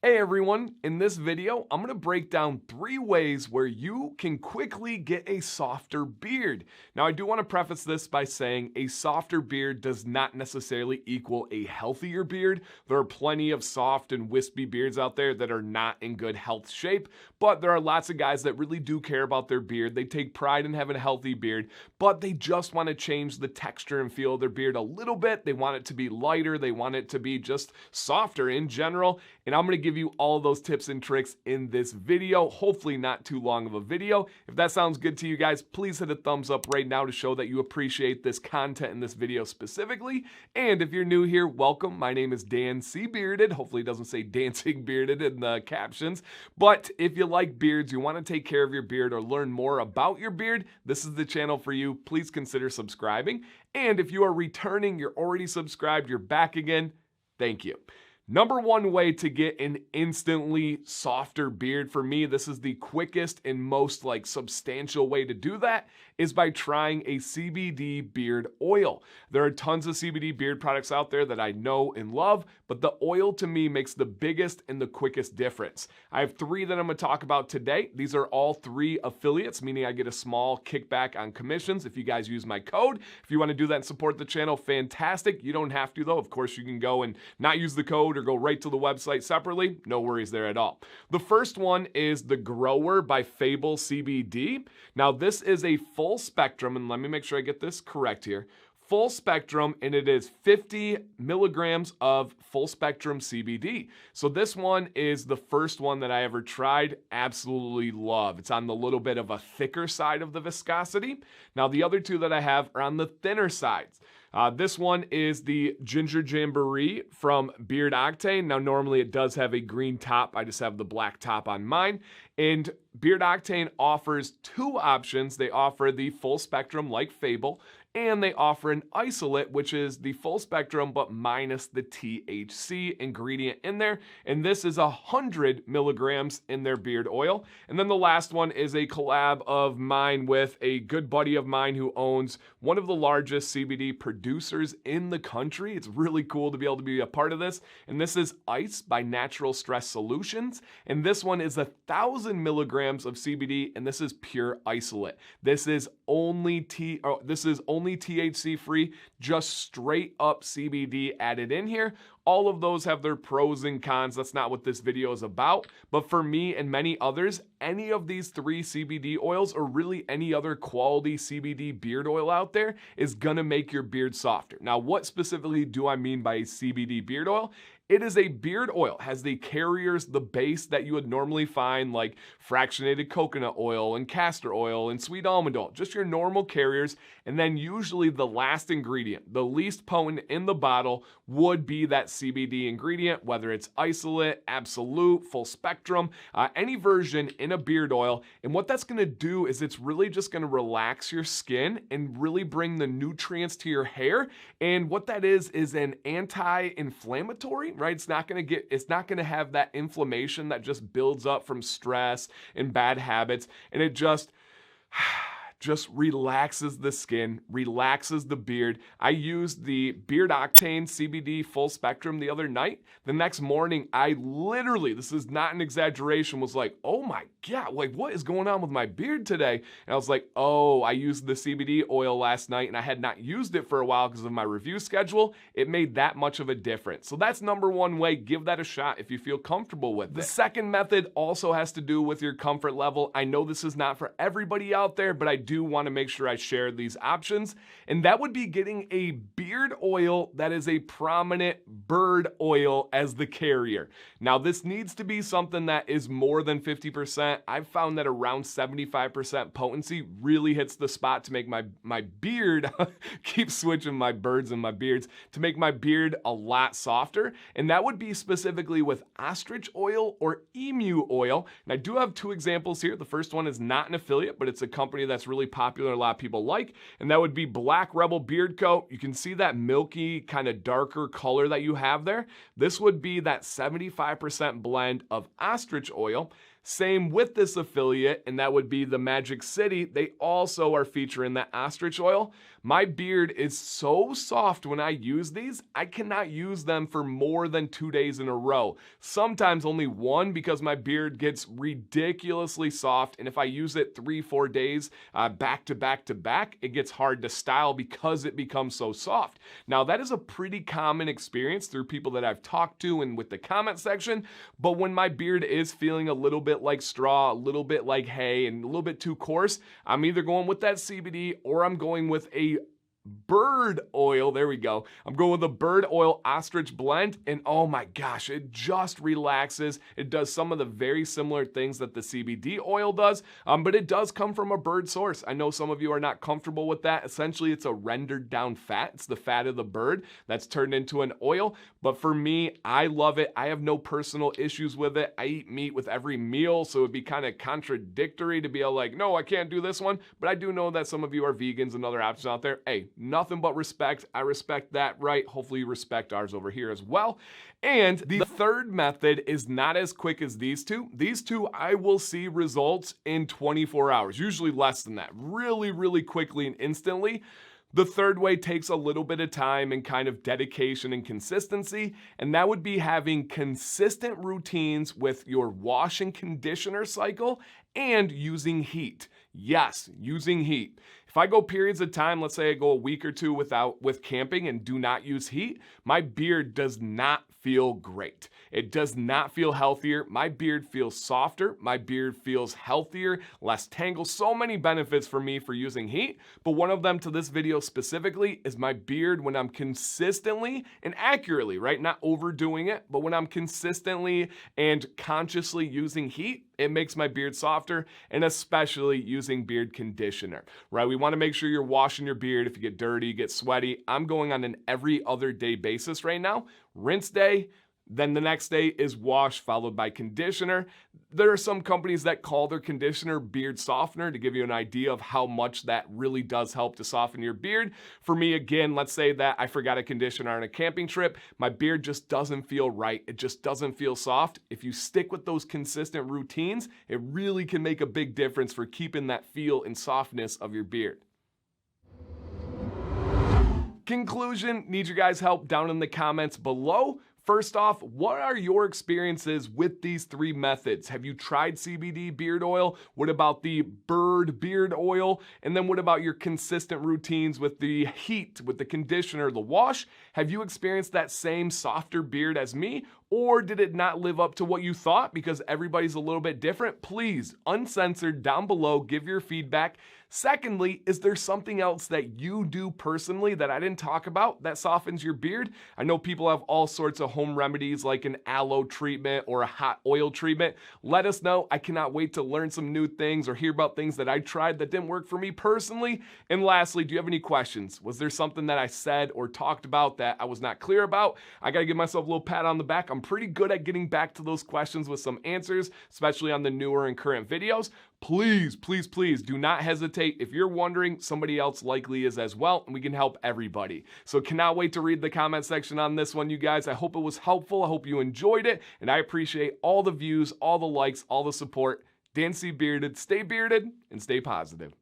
Hey everyone, in this video, I'm going to break down 3 ways where you can quickly get a softer beard. Now, I do want to preface this by saying a softer beard does not necessarily equal a healthier beard. There are plenty of soft and wispy beards out there that are not in good health shape, but there are lots of guys that really do care about their beard. They take pride in having a healthy beard, but they just want to change the texture and feel of their beard a little bit. They want it to be lighter. They want it to be just softer in general. And I'm going to give you all those tips and tricks in this video. Hopefully not too long of a video. If that sounds good to you guys, please hit a thumbs up right now to show that you appreciate this content in this video specifically. And if you're new here, welcome. My name is Dan C. Bearded. Hopefully it doesn't say Dancing Bearded in the captions. But if you like beards, you want to take care of your beard or learn more about your beard, this is the channel for you. Please consider subscribing. And if you are returning, you're already subscribed, you're back again, thank you. Number one way to get an instantly softer beard, for me, this is the quickest and most substantial way to do that, is by trying a CBD beard oil. There are tons of CBD beard products out there that I know and love, but the oil to me makes the biggest and the quickest difference. I have 3 that I'm going to talk about today. These are all 3 affiliates, meaning I get a small kickback on commissions if you guys use my code. If you want to do that and support the channel, fantastic. You don't have to though. Of course, you can go and not use the code or go right to the website separately. No worries there at all. The first one is the Grower by Fable CBD. Now this is a full spectrum, and let me make sure I get this correct here. Full spectrum, and it is 50 milligrams of full spectrum CBD. So this one is the first one that I ever tried. Absolutely love. It's on the little bit of a thicker side of the viscosity. Now the other 2 that I have are on the thinner sides. This one is the Ginger Jamboree from Beard Octane. Now, normally it does have a green top. I just have the black top on mine. And Beard Octane offers 2 options. They offer the full spectrum like Fable, and they offer an isolate, which is the full spectrum but minus the THC ingredient in there. And this is 100 milligrams in their beard oil. And then the last one is a collab of mine with a good buddy of mine who owns one of the largest CBD producers in the country. It's really cool to be able to be a part of this. And this is Ice by Natural Stress Solutions. And this one is 1,000 milligrams of CBD, and this is pure isolate. This is only THC free, just straight up CBD added in here. All of those have their pros and cons. That's not what this video is about. But for me and many others, any of these 3 CBD oils, or really any other quality CBD beard oil out there, is gonna make your beard softer. Now, what specifically do I mean by a CBD beard oil? It is a beard oil, has the carriers, the base that you would normally find like fractionated coconut oil and castor oil and sweet almond oil, just your normal carriers. And then usually the last ingredient, the least potent in the bottle, would be that CBD ingredient, whether it's isolate, absolute, full spectrum, any version in a beard oil. And what that's gonna do is it's really just gonna relax your skin and really bring the nutrients to your hair. And what that is an anti-inflammatory, right? It's not gonna have that inflammation that just builds up from stress and bad habits. And it just relaxes the skin, relaxes the beard. I used the Beard Octane CBD full spectrum the other night. The next morning, I literally, this is not an exaggeration, was like, oh my God, what is going on with my beard today? And I was like, oh, I used the CBD oil last night and I had not used it for a while because of my review schedule. It made that much of a difference. So that's number one way. Give that a shot if you feel comfortable with it. The second method also has to do with your comfort level. I know this is not for everybody out there, but I do want to make sure I share these options, and that would be getting a beard oil that is a prominent bird oil as the carrier. Now this needs to be something that is more than 50%. I've found that around 75% potency really hits the spot to make my beard, keep switching my birds and my beards, to make my beard a lot softer, and that would be specifically with ostrich oil or emu oil. And I do have 2 examples here. The first one is not an affiliate, but it's a company that's really really popular, a lot of people like, and that would be Black Rebel Beard Coat. You can see that milky, kind of darker color that you have there. This would be that 75% blend of ostrich oil. Same with this affiliate, and that would be the Magic City. They also are featuring that ostrich oil. My beard is so soft when I use these, I cannot use them for more than 2 days in a row. Sometimes only one, because my beard gets ridiculously soft, and if I use it 3-4 days back to back to back, it gets hard to style because it becomes so soft. Now, that is a pretty common experience through people that I've talked to and with the comment section, but when my beard is feeling a little bit like straw, a little bit like hay, and a little bit too coarse, I'm either going with that CBD or I'm going with a bird oil. There we go. I'm going with a bird oil ostrich blend, and oh my gosh, it just relaxes. It does some of the very similar things that the CBD oil does, but it does come from a bird source. I know some of you are not comfortable with that. Essentially, it's a rendered down fat. It's the fat of the bird that's turned into an oil, but for me, I love it. I have no personal issues with it. I eat meat with every meal, so it'd be kind of contradictory to be like, no, I can't do this one, but I do know that some of you are vegans and other options out there. Hey, nothing but respect. I respect that, right? Hopefully you respect ours over here as well. And the third method is not as quick as these two. These two, I will see results in 24 hours, usually less than that, really, really quickly and instantly. The third way takes a little bit of time and kind of dedication and consistency, and that would be having consistent routines with your wash and conditioner cycle and using heat. Yes, using heat. If I go periods of time, let's say I go a week or two with camping and do not use heat, my beard does not feel great. It does not feel healthier. My beard feels softer. My beard feels healthier, less tangles. So many benefits for me for using heat, but one of them to this video specifically is my beard when I'm consistently and accurately, right? Not overdoing it, but when I'm consistently and consciously using heat, it makes my beard softer, and especially using beard conditioner, right? We want to make sure you're washing your beard. If you get dirty, get sweaty. I'm going on an every other day basis right now. Rinse day, then the next day is wash followed by conditioner. There are some companies that call their conditioner beard softener to give you an idea of how much that really does help to soften your beard. For me, again, let's say that I forgot a conditioner on a camping trip. My beard just doesn't feel right. It just doesn't feel soft. If you stick with those consistent routines, it really can make a big difference for keeping that feel and softness of your beard. Conclusion, need your guys' help down in the comments below. First off, what are your experiences with these three methods? Have you tried CBD beard oil? What about the bird beard oil? And then what about your consistent routines with the heat, with the conditioner, the wash? Have you experienced that same softer beard as me? Or did it not live up to what you thought because everybody's a little bit different? Please, uncensored, down below, give your feedback. Secondly, is there something else that you do personally that I didn't talk about that softens your beard? I know people have all sorts of home remedies like an aloe treatment or a hot oil treatment. Let us know. I cannot wait to learn some new things or hear about things that I tried that didn't work for me personally. And lastly, do you have any questions? Was there something that I said or talked about that I was not clear about? I got to give myself a little pat on the back. I'm pretty good at getting back to those questions with some answers, especially on the newer and current videos. Please, please, please do not hesitate. If you're wondering, somebody else likely is as well, and we can help everybody. So cannot wait to read the comment section on this one, you guys. I hope it was helpful. I hope you enjoyed it, and I appreciate all the views, all the likes, all the support. Dan C. Bearded, stay bearded, and stay positive.